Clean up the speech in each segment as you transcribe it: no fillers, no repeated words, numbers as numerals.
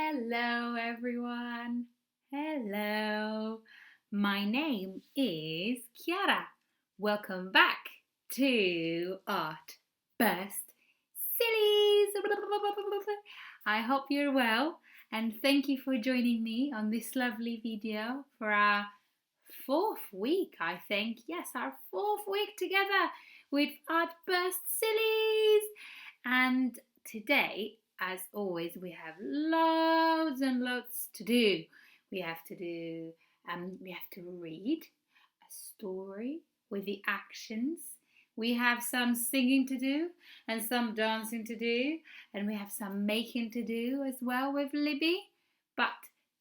Hello, everyone. Hello. My name is Chiara. Welcome back to Artburst Sillies. I hope you're well, and thank you for joining me on this lovely video for our fourth week, I think. Yes, our fourth week together with Artburst Sillies. And today, as always, we have loads and loads to do. We have to read a story with the actions. We have some singing to do and some dancing to do, and we have some making to do as well with Libby. But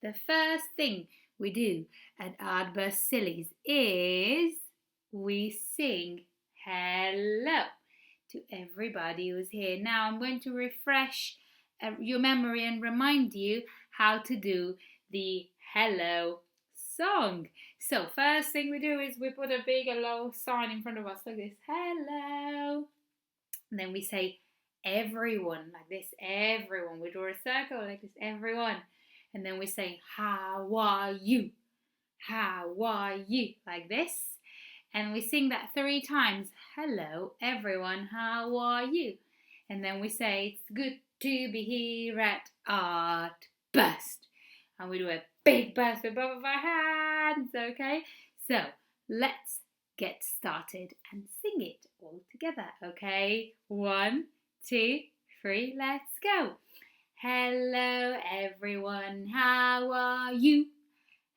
the first thing we do at Artburst Sillies is we sing hello to everybody who's here. Now I'm going to refresh your memory and remind you how to do the hello song. So first thing we do is we put a big hello sign in front of us like this, hello. And then we say everyone, like this, everyone. We draw a circle like this, everyone. And then we say, how are you? How are you? Like this. And we sing that 3 times. Hello, everyone, how are you? And then we say, it's good to be here at Artburst. And we do a big burst with both of our hands, okay? So, let's get started and sing it all together, okay? 1, 2, 3, let's go. Hello, everyone, how are you?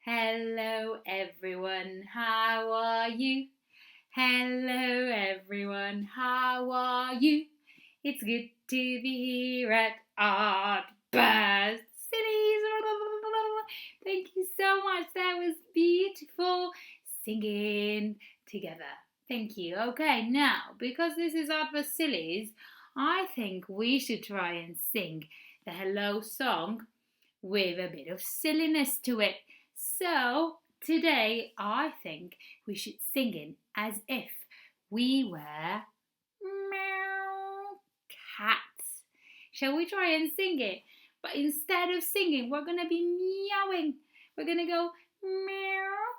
Hello, everyone, how are you? Hello, everyone, how are you? It's good to be here at Artburst Sillies. Thank you so much. That was beautiful singing together. Thank you. Okay, now, because this is Artburst Sillies, I think we should try and sing the hello song with a bit of silliness to it. So today I think we should sing it as if we were meow cats. Shall we try and sing it? But instead of singing, we're going to be meowing. We're going to go meow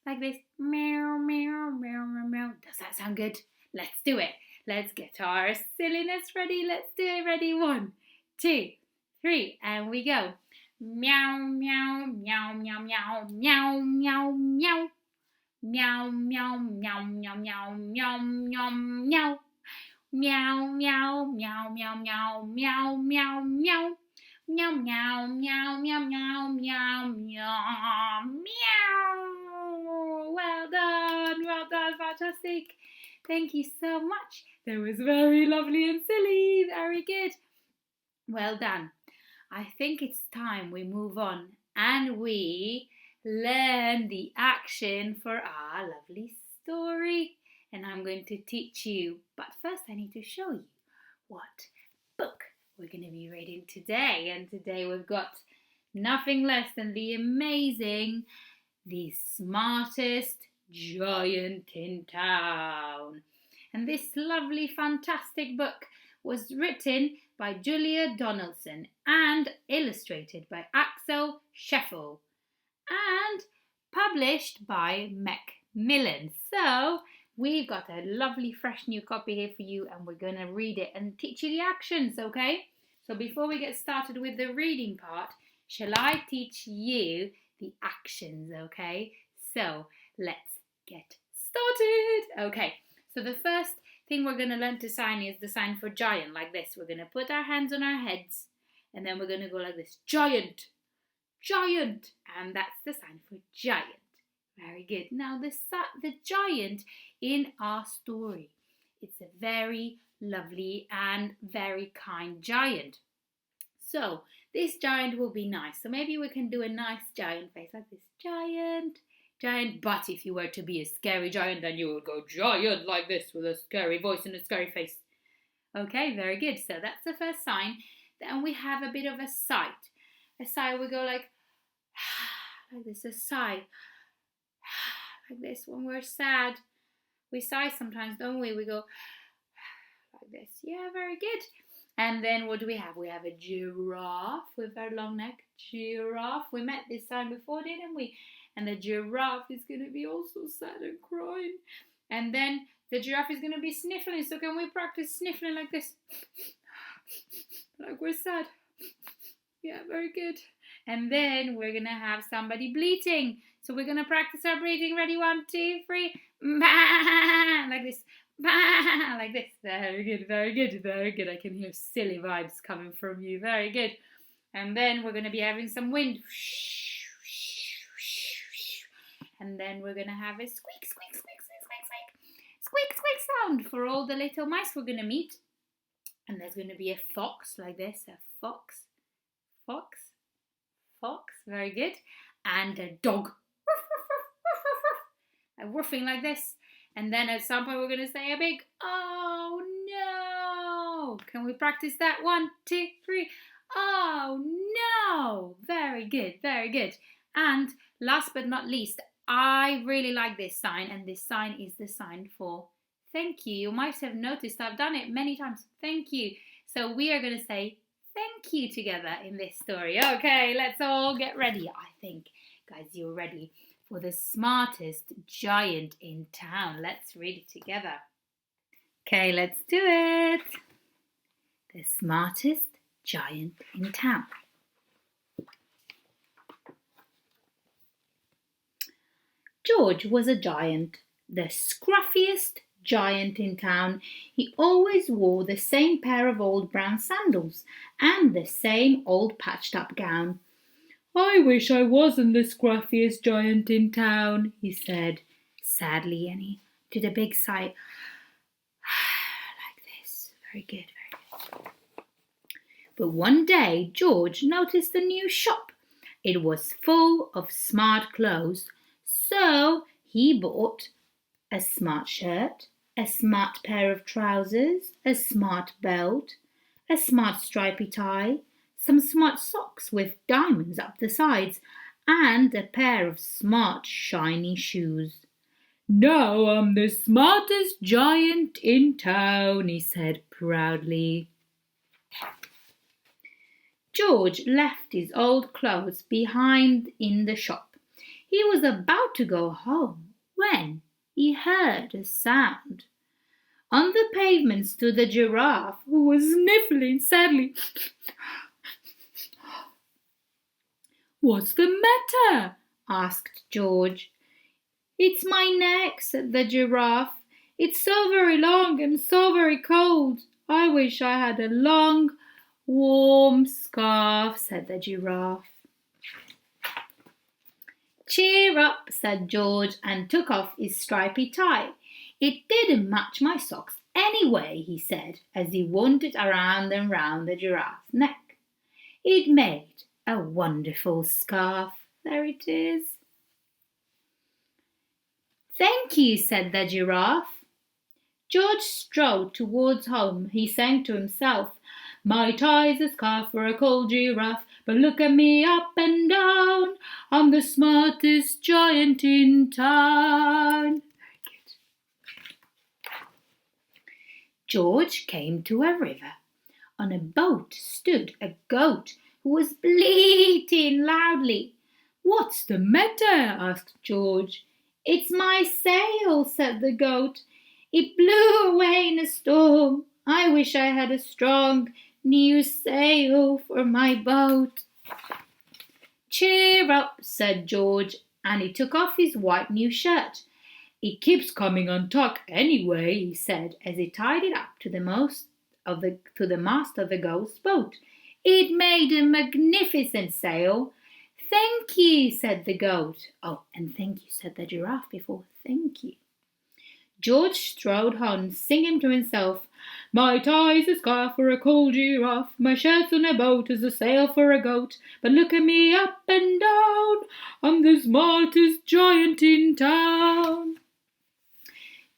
like this. Meow, meow, meow, meow, meow. Does that sound good? Let's do it. Let's get our silliness ready. Let's do it. Ready? 1, 2, 3, and we go. Meow, meow, meow, meow, meow, meow, meow, meow. Meow, meow, meow, meow, meow, meow, meow, meow. Meow, meow, meow, meow, meow, meow, meow, meow. Meow, meow, meow, meow, meow, meow, meow, meow. Well done, fantastic. Thank you so much. That was very lovely and silly. Very good. Well done. I think it's time we move on and we learn the action for our lovely story. And I'm going to teach you, but first I need to show you what book we're going to be reading today. And today we've got nothing less than the amazing, the smartest giant in town. And this lovely, fantastic book was written by Julia Donaldson and illustrated by Axel Scheffel and published by Macmillan. So we've got a lovely fresh new copy here for you and we're going to read it and teach you the actions, okay? So before we get started with the reading part, shall I teach you the actions, okay? So let's get started. Okay, so the first thing we're going to learn to sign is the sign for giant, like this. We're going to put our hands on our heads and then we're going to go like this, giant, giant, and that's the sign for giant. Very good. Now the giant in our story, it's a very lovely and very kind giant. So this giant will be nice. So maybe we can do a nice giant face like this, giant. Giant, but if you were to be a scary giant, then you would go giant like this with a scary voice and a scary face. Okay, very good. So that's the first sign. Then we have a bit of a sigh. A sigh, we go like this, a sigh. Like this, when we're sad, we sigh sometimes, don't we? We go like this. Yeah, very good. And then what do we have? We have a giraffe with a long neck. Giraffe. We met this sign before, didn't we? And the giraffe is going to be also sad and crying. And then the giraffe is going to be sniffling. So can we practice sniffling like this? Like we're sad. Yeah, very good. And then we're going to have somebody bleating. So we're going to practice our breathing. Ready? 1, 2, 3. Like this. Like this. Very good, very good, very good. I can hear silly vibes coming from you. Very good. And then we're going to be having some wind. And then we're going to have a squeak, squeak, squeak, squeak, squeak, squeak. Squeak, squeak sound for all the little mice we're going to meet. And there's going to be a fox like this. A fox. Fox. Fox. Very good. And a dog. Woofing like this. And then at some point we're going to say a big, oh no. Can we practice that? 1, 2, 3. Oh no. Very good, very good. And last but not least, I really like this sign. And this sign is the sign for thank you. You might have noticed I've done it many times. Thank you. So we are going to say thank you together in this story. Okay, let's all get ready. I think, guys, you're ready for the smartest giant in town. Let's read it together. Okay, let's do it. The smartest giant in town. George was a giant, the scruffiest giant in town. He always wore the same pair of old brown sandals and the same old patched up gown. I wish I wasn't the scruffiest giant in town, he said sadly, and he did a big sigh. Like this. Very good, very good. But one day George noticed a new shop. It was full of smart clothes, so he bought a smart shirt, a smart pair of trousers, a smart belt, a smart stripy tie, some smart socks with diamonds up the sides, and a pair of smart shiny shoes. Now I'm the smartest giant in town, he said proudly. George left his old clothes behind in the shop. He was about to go home when he heard a sound. On the pavement stood a giraffe who was sniffling sadly. What's the matter? Asked George. It's my neck, said the giraffe. It's so very long and so very cold. I wish I had a long, warm scarf, said the giraffe. Cheer up, said George, and took off his stripy tie. It didn't match my socks anyway, he said, as he wound it around and round the giraffe's neck. It made a wonderful scarf. There it is. Thank you, said the giraffe. George strode towards home. He sang to himself, my tie's a scarf for a cold giraffe, but look at me up and down. I'm the smartest giant in town. Very good. George came to a river. On a boat stood a goat who was bleating loudly. What's the matter? Asked George. It's my sail, said the goat. It blew away in a storm. I wish I had a strong new sail for my boat. Cheer up, said George, and he took off his white new shirt. It keeps coming untucked anyway, he said, as he tied it up to the mast of the goat's boat. It made a magnificent sail. Thank you, said the goat. Oh, and thank you, said the giraffe before thank you. George strode on, singing to himself, my tie's a scarf for a cold giraffe, my shirt's on a boat is a sail for a goat, but look at me up and down, I'm the smartest giant in town.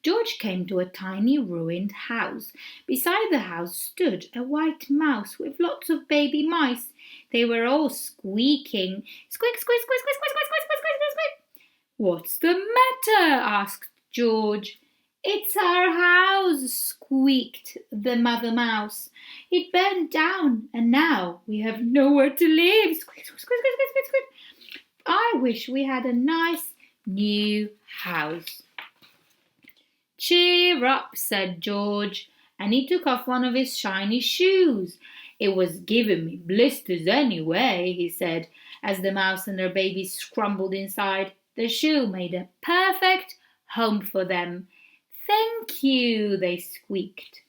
George came to a tiny ruined house. Beside the house stood a white mouse with lots of baby mice. They were all squeaking. Squeak, squeak, squeak, squeak, squeak, squeak, squeak, squeak, squeak, squeak. What's the matter? Asked George. It's our house, squeaked the mother mouse. It burned down, and now we have nowhere to live. Squeak, squeak, squeak, squeak, squeak, squeak. I wish we had a nice new house. Cheer up, said George, and he took off one of his shiny shoes. It was giving me blisters anyway, he said, as the mouse and her baby scrambled inside. The shoe made a perfect home for them. Thank you, they squeaked.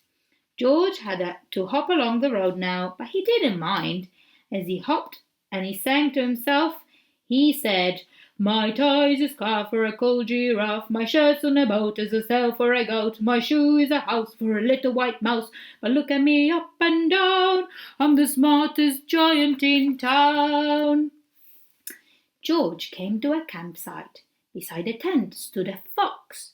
George had to hop along the road now, but he didn't mind. As he hopped and he sang to himself, he said, my tie's a scarf for a cold giraffe, my shirt's on a boat is a sail for a goat, my shoe is a house for a little white mouse, but look at me up and down, I'm the smartest giant in town. George came to a campsite. Beside a tent stood a fox,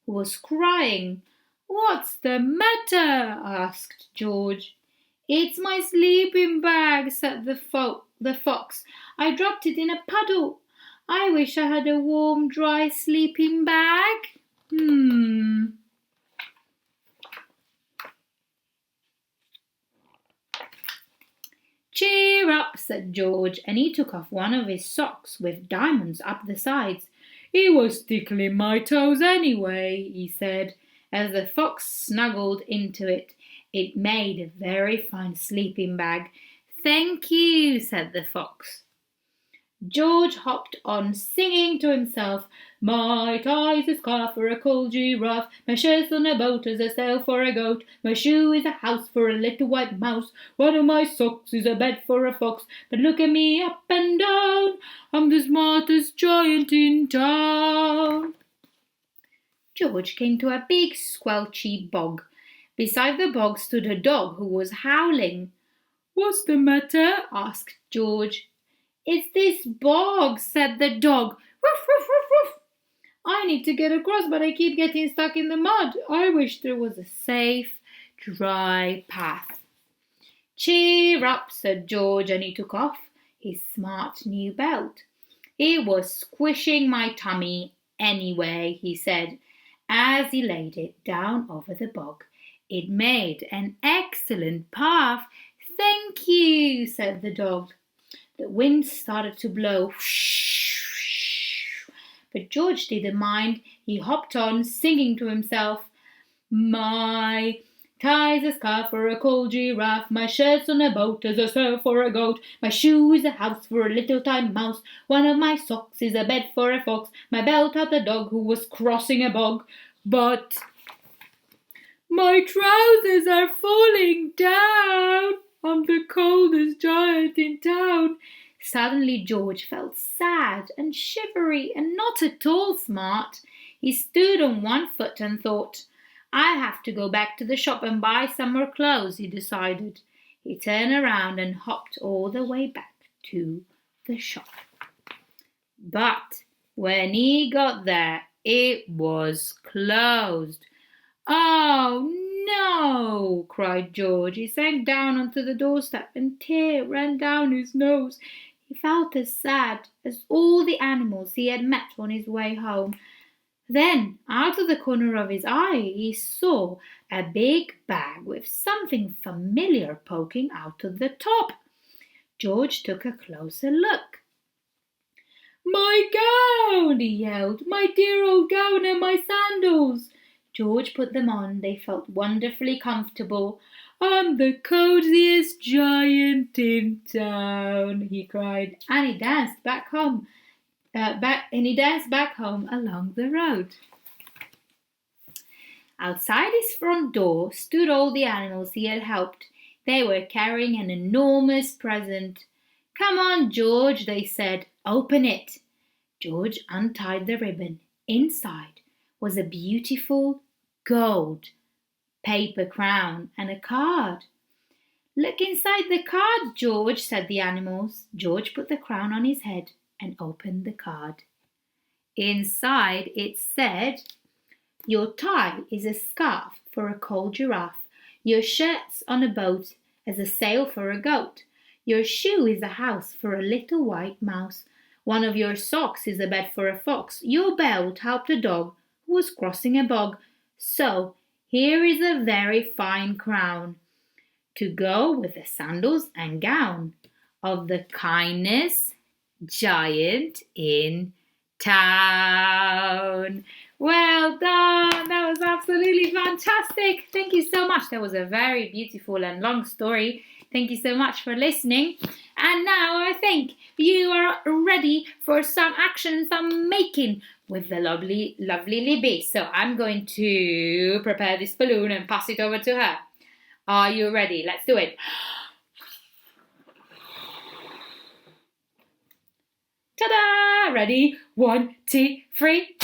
who was crying. What's the matter? Asked George. It's my sleeping bag, said the fox. I dropped it in a puddle. I wish I had a warm, dry sleeping bag. Cheer up, said George, and he took off one of his socks with diamonds up the sides. It was tickling my toes anyway, he said, as the fox snuggled into it. It made a very fine sleeping bag. Thank you, said the fox. George hopped on, singing to himself, my tie's a scarf for a cold giraffe, my shirt's on a boat is a sail for a goat, my shoe is a house for a little white mouse, one of my socks is a bed for a fox, but look at me up and down, I'm the smartest giant in town. George came to a big squelchy bog. Beside the bog stood a dog who was howling. What's the matter? Asked George. It's this bog, said the dog. Woof, woof, woof, woof. I need to get across, but I keep getting stuck in the mud. I wish there was a safe, dry path. Cheer up, said George, and he took off his smart new belt. It was squishing my tummy anyway, he said, as he laid it down over the bog. It made an excellent path. Thank you, said the dog. The wind started to blow, but George didn't mind. He hopped on, singing to himself, my tie's a scarf for a cold giraffe, my shirt's on a boat as a sail for a goat, my shoe is a house for a little tiny mouse, one of my socks is a bed for a fox, my belt had the dog who was crossing a bog, but my trousers are falling down. I'm the coldest giant in town. Suddenly George felt sad and shivery and not at all smart. He stood on one foot and thought, I have to go back to the shop and buy some more clothes, he decided. He turned around and hopped all the way back to the shop. But when he got there, it was closed. Oh, no, cried George. He sank down onto the doorstep and a tear ran down his nose. He felt as sad as all the animals he had met on his way home. Then, out of the corner of his eye, he saw a big bag with something familiar poking out of the top. George took a closer look. My gown, he yelled, my dear old gown and my sandals. George put them on. They felt wonderfully comfortable. I'm the coziest giant in town, he cried, and he danced back home. Back home along the road. Outside his front door stood all the animals he had helped. They were carrying an enormous present. Come on, George, they said. Open it. George untied the ribbon. Inside was a beautiful gold paper crown and a card. Look inside the card, George, said the animals. George put the crown on his head and opened the card. Inside it said, your tie is a scarf for a cold giraffe. Your shirt's on a boat as a sail for a goat. Your shoe is a house for a little white mouse. One of your socks is a bed for a fox. Your belt helped a dog who was crossing a bog. So here is a very fine crown to go with the sandals and gown of the kindness giant in town. Well done! That was absolutely fantastic. Thank you so much. That was a very beautiful and long story. Thank you so much for listening. And now I think you are ready for some action, some making with the lovely Libby. So I'm going to prepare this balloon and pass it over to her. Are you ready? Let's do it. Ta-da! Ready? 1, 2, 3.